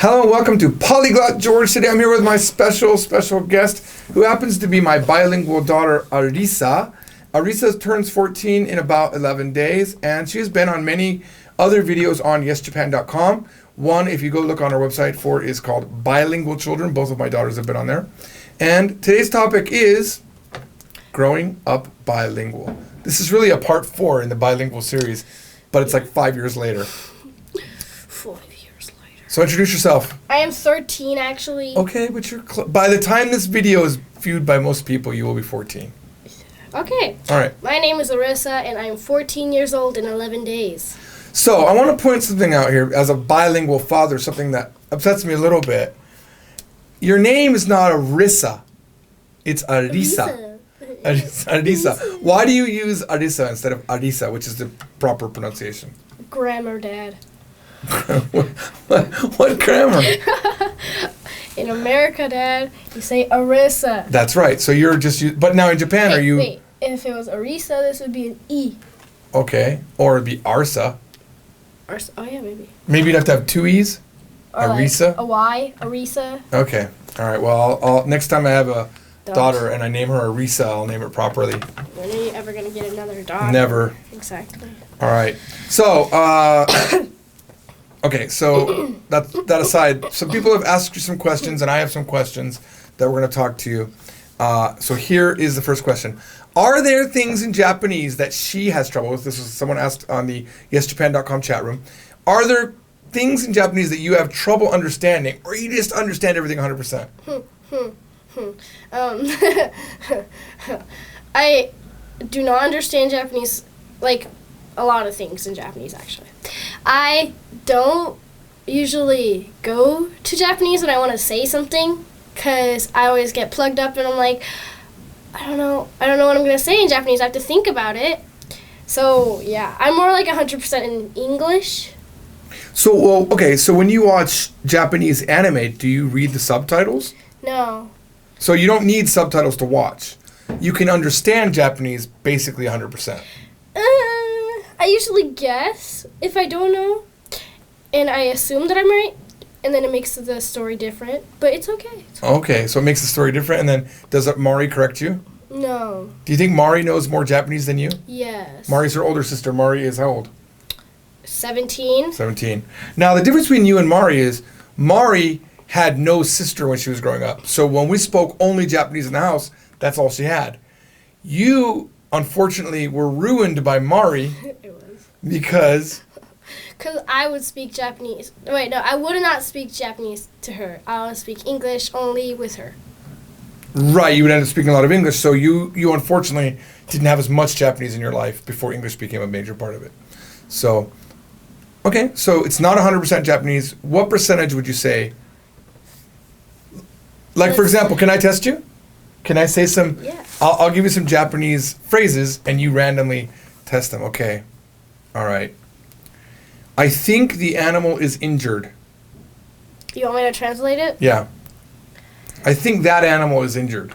Hello and welcome to Polyglot George. Today I'm here with my special guest who happens to be my bilingual daughter Arisa. Arisa turns 14 in about 11 days and she's been on many other videos on yesjapan.com. One, if you go look on our website for, is called Bilingual Children. Both of my daughters have been on there. And today's topic is growing up bilingual. This is really a part 4 in the bilingual series, but it's like 5 years later. 5 years later. So introduce yourself. I am 13 actually. Okay, but you're by the time this video is viewed by most people, you will be 14. Okay. All right. My name is Arisa and I'm 14 years old in 11 days. So I want to point something out here as a bilingual father, something that upsets me a little bit. Your name is not Arisa. It's Arisa. Arisa. Why do you use Arisa instead of Arisa, which is the proper pronunciation? Grammar, Dad. What grammar? In America, Dad, you say Arisa. That's right. So you're just but now in Japan, are you? Wait, if it was Arisa, this would be an E. Okay, or it'd be Arsa. Arsa. Oh yeah, maybe. Maybe you'd have to have 2 E's. Or Arisa. Like a Y, Arisa. Okay. All right. Well, I'll next time I have a daughter and I name her Arisa, I'll name it properly. When are you ever gonna get another daughter? Never. Exactly. All right. So, okay. So that aside, some people have asked you some questions, and I have some questions that we're going to talk to you. So here is the first question: are there things in Japanese that she has trouble with? This was someone asked on the yesjapan.com chat room. Are there things in Japanese that you have trouble understanding, or you just understand everything 100%? I do not understand Japanese, like a lot of things in Japanese actually. I don't usually go to Japanese when I want to say something because I always get plugged up and I'm like, I don't know what I'm going to say in Japanese. I have to think about it. So yeah, I'm more like 100% in English. So, well, okay, so when you watch Japanese anime, do you read the subtitles? No. So you don't need subtitles to watch. You can understand Japanese basically 100%. I usually guess if I don't know, and I assume that I'm right, and then it makes the story different, but it's okay. Okay, so it makes the story different, and then does Mari correct you? No. Do you think Mari knows more Japanese than you? Yes. Mari's her older sister. Mari is how old? 17. 17. Now, the difference between you and Mari is Mari had no sister when she was growing up. So when we spoke only Japanese in the house, that's all she had. You, unfortunately, were ruined by Mari. It was. Because I would speak Japanese. Wait, no, I would not speak Japanese to her. I would speak English only with her. Right, you would end up speaking a lot of English. So you unfortunately didn't have as much Japanese in your life before English became a major part of it. So, okay, so it's not 100% Japanese. What percentage would you say? Like, for example, can I test you? Can I say some? Yeah. I'll give you some Japanese phrases and you randomly test them. Okay. All right. I think the animal is injured. You want me to translate it? Yeah. I think that animal is injured.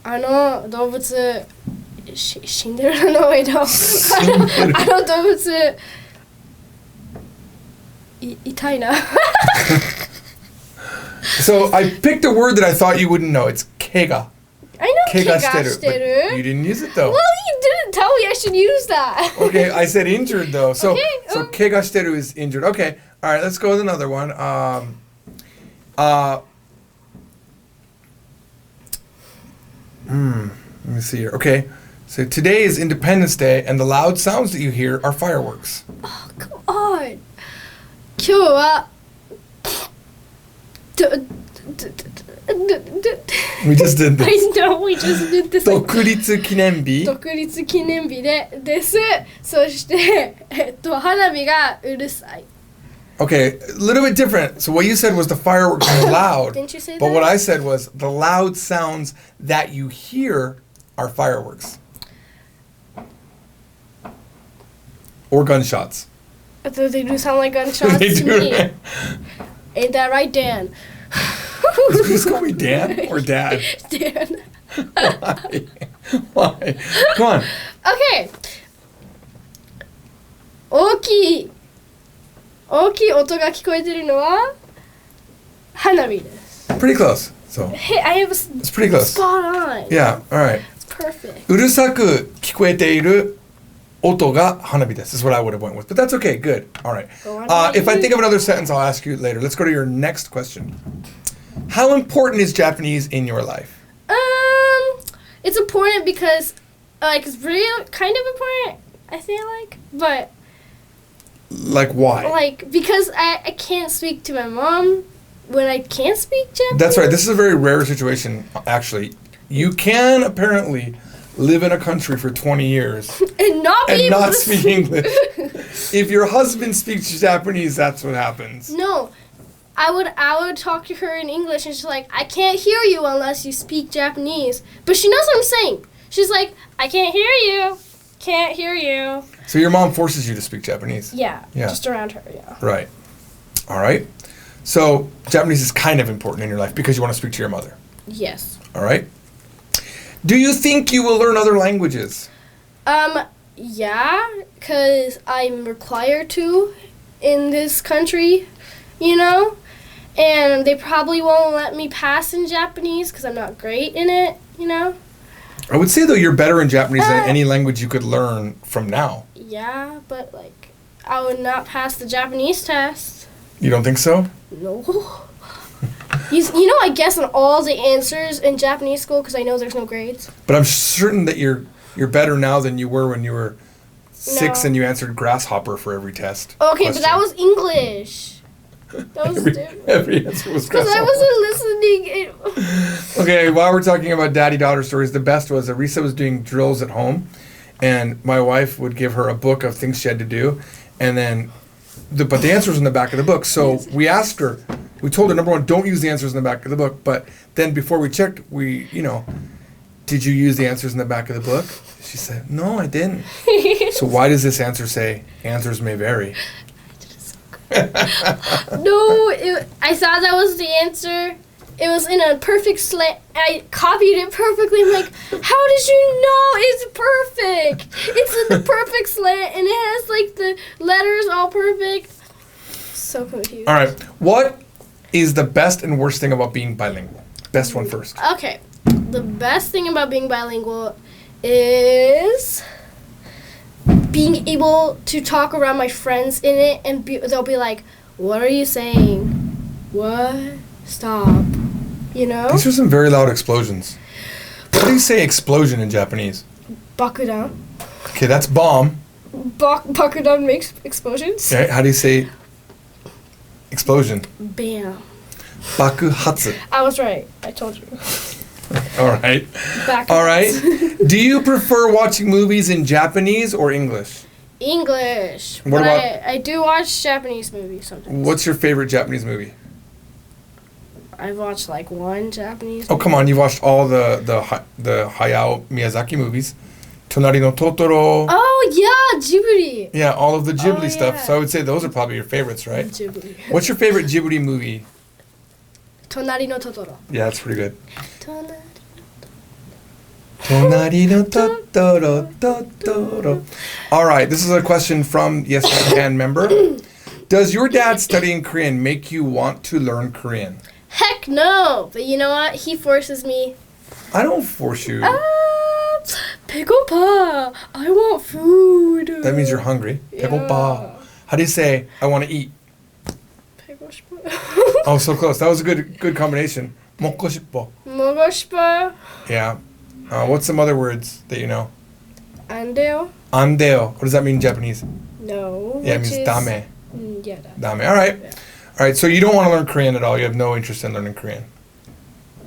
動物死んでるのwait no. 動物痛いな So I picked a word that I thought you wouldn't know. It's kega. I know Kega shiteru. but you didn't use it though. Well, you didn't tell me I should use that. Okay, I said injured though. So Okay, so kega shiteru is injured. Okay. All right, let's go with another one. Let me see here. Okay. So today is Independence Day and the loud sounds that you hear are fireworks. Oh, come on. 今日は We just did this. I know, we just did this. 独立記念日。独立記念日です。そして、花火がうるさい。Okay, a little bit different. So what you said was the fireworks are loud. Didn't you say But that? what I said was the loud sounds that you hear are fireworks. Or gunshots. They do sound like gunshots They to do, me. right? Ain't that right, Dan? Just call me Dan or Dad. Dan. Why? Why? Come on. Okay. 大きい音が聞こえてるのは Hanabi desu. Pretty close. So Hey, I have it's pretty close. spot on. Yeah, all right. It's perfect. うるさく聞こえている音が花火です is what I would have went with. But that's okay, good. All right. If I think of another sentence, I'll ask you later. Let's go to your next question. How important is Japanese in your life? It's important because, like, it's really kind of important, I feel like. But, Like why? like, because I can't speak to my mom when I can't speak Japanese. That's right. This is a very rare situation, actually. You can apparently live in a country for 20 years And not be and able not to speak English. If your husband speaks Japanese, that's what happens. No, I would talk to her in English, and she's like, I can't hear you unless you speak Japanese. But she knows what I'm saying. She's like, I can't hear you. Can't hear you. So your mom forces you to speak Japanese? Yeah, Yeah. just around her, yeah. Right. All right. So Japanese is kind of important in your life because you want to speak to your mother. Yes. All right. Do you think you will learn other languages? Yeah, because I'm required to in this country, you know? And they probably won't let me pass in Japanese because I'm not great in it, you know? I would say, though, you're better in Japanese than any language you could learn from now. Yeah, but, like, I would not pass the Japanese test. You don't think so? No. You know, I guess on all the answers in Japanese school because I know there's no grades. But I'm certain that you're better now than you were when you were 6 No. and you answered grasshopper for every test. Okay, question. but that was English. That was different. Every answer was Because I grasshopper. wasn't listening. Okay, while we're talking about daddy-daughter stories, the best was Arisa was doing drills at home, and my wife would give her a book of things she had to do, and then, but the answers in the back of the book. So we asked her, we told her, number one, don't use the answers in the back of the book, but then before we checked, did you use the answers in the back of the book? She said, no, I didn't. So why does this answer say, answers may vary? No, I thought that was the answer. It was in a perfect slant. I copied it perfectly. I'm like, how did you know it's perfect? It's in the perfect slant, and it has, like, the letters all perfect. So confused. All right, what is the best and worst thing about being bilingual? Best one first. Okay, the best thing about being bilingual is being able to talk around my friends in it, and they'll be like, what are you saying? What? Stop. You know? These are some very loud explosions. How do you say explosion in Japanese? Bakudan. Okay, that's bomb. Bakudan makes explosions? Okay, how do you say explosion? Bam. Bakuhatsu. I was right. I told you. All right. Back. All right. Do you prefer watching movies in Japanese or English? English. What but about- I do watch Japanese movies sometimes. What's your favorite Japanese movie? I've watched like one Japanese Oh, come on. You've watched all the Hayao Miyazaki movies. Tonari no Totoro. Oh, yeah, Ghibli. Yeah, all of the Ghibli Oh, stuff. yeah. So I would say those are probably your favorites, right? Ghibli. What's your favorite Ghibli movie? Tonari no Totoro. Yeah, that's pretty good. Tonari. Tonari no Totoro, Totoro. All right, this is a question from Yes I Can member. Does your dad studying Korean make you want to learn Korean? Heck no. But you know what? He forces me. I don't force you. 배고파. I want food. That means you're hungry. 배고파. How do you say I want to eat? 배고 싶어. Oh, so close. That was a good combination. 먹고 싶어. 먹고 싶어. Yeah. What's some other words that you know? 안 돼요? 안 돼요. What does that mean in Japanese? No. Yeah, it which means is- dame. Yeah, that. Dame. All right. Yeah. All right. So you don't want to learn Korean at all. You have no interest in learning Korean.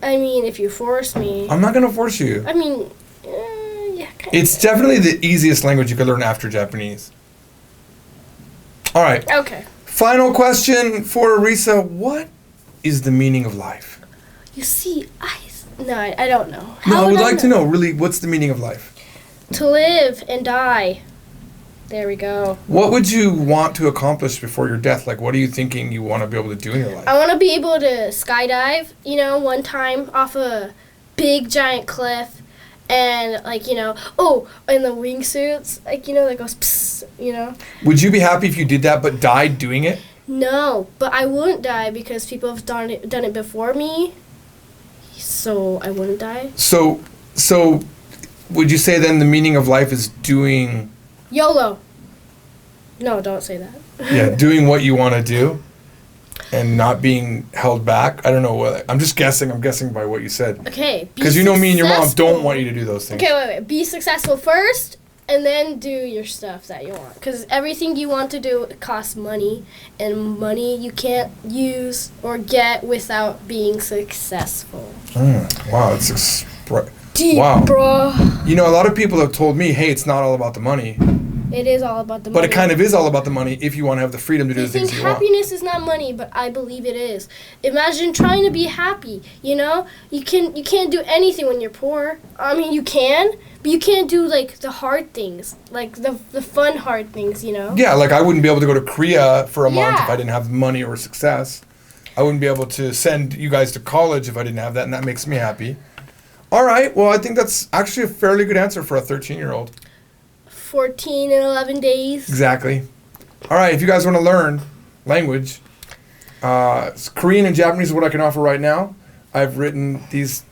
I mean, if you force me. I'm not gonna force you. I mean, yeah, kind It's definitely the easiest language you could learn after Japanese. All right. Okay. Final question for Arisa. What is the meaning of life? You see, I don't know. No, How I would would like to know, really, what's the meaning of life? To live and die. There we go. What would you want to accomplish before your death? Like, what are you thinking you want to be able to do in your life? I want to be able to skydive, one time off a big giant cliff. And, and the wingsuits, that goes psst, Would you be happy if you did that but died doing it? No, but I wouldn't die because people have done it before me. So I wouldn't die. So would you say then the meaning of life is doing YOLO. No, don't say that. yeah, doing what you want to do and not being held back? I don't know what. I'm just guessing. I'm guessing by what you said. Okay. Because you know me and your mom successful. don't want you to do those things. Okay, wait. Be successful first, and then do your stuff that you want. Because everything you want to do costs money, and money you can't use or get without being successful. Wow, it's Deep, wow. bro. You know, a lot of people have told me, hey, it's not all about the money. It is all about the money. But it kind of is all about the money if you want to have the freedom to do They the things think you want. happiness is not money, but I believe it is. Imagine trying to be happy. You know, you can't do anything when you're poor. I mean, you can, but you can't do like the hard things, like the fun hard things. You know. Yeah, like I wouldn't be able to go to Korea for a month Yeah. if I didn't have money or success. I wouldn't be able to send you guys to college if I didn't have that, and that makes me happy. All right, well, I think that's actually a fairly good answer for a 13-year-old. 14 and 11 days. Exactly. All right, if you guys want to learn language, Korean and Japanese is what I can offer right now. I've written these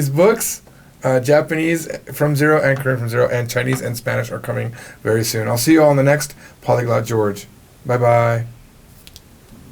books. Japanese from zero and Korean from zero, and Chinese and Spanish are coming very soon. I'll see you all in the next Polyglot George. Bye-bye.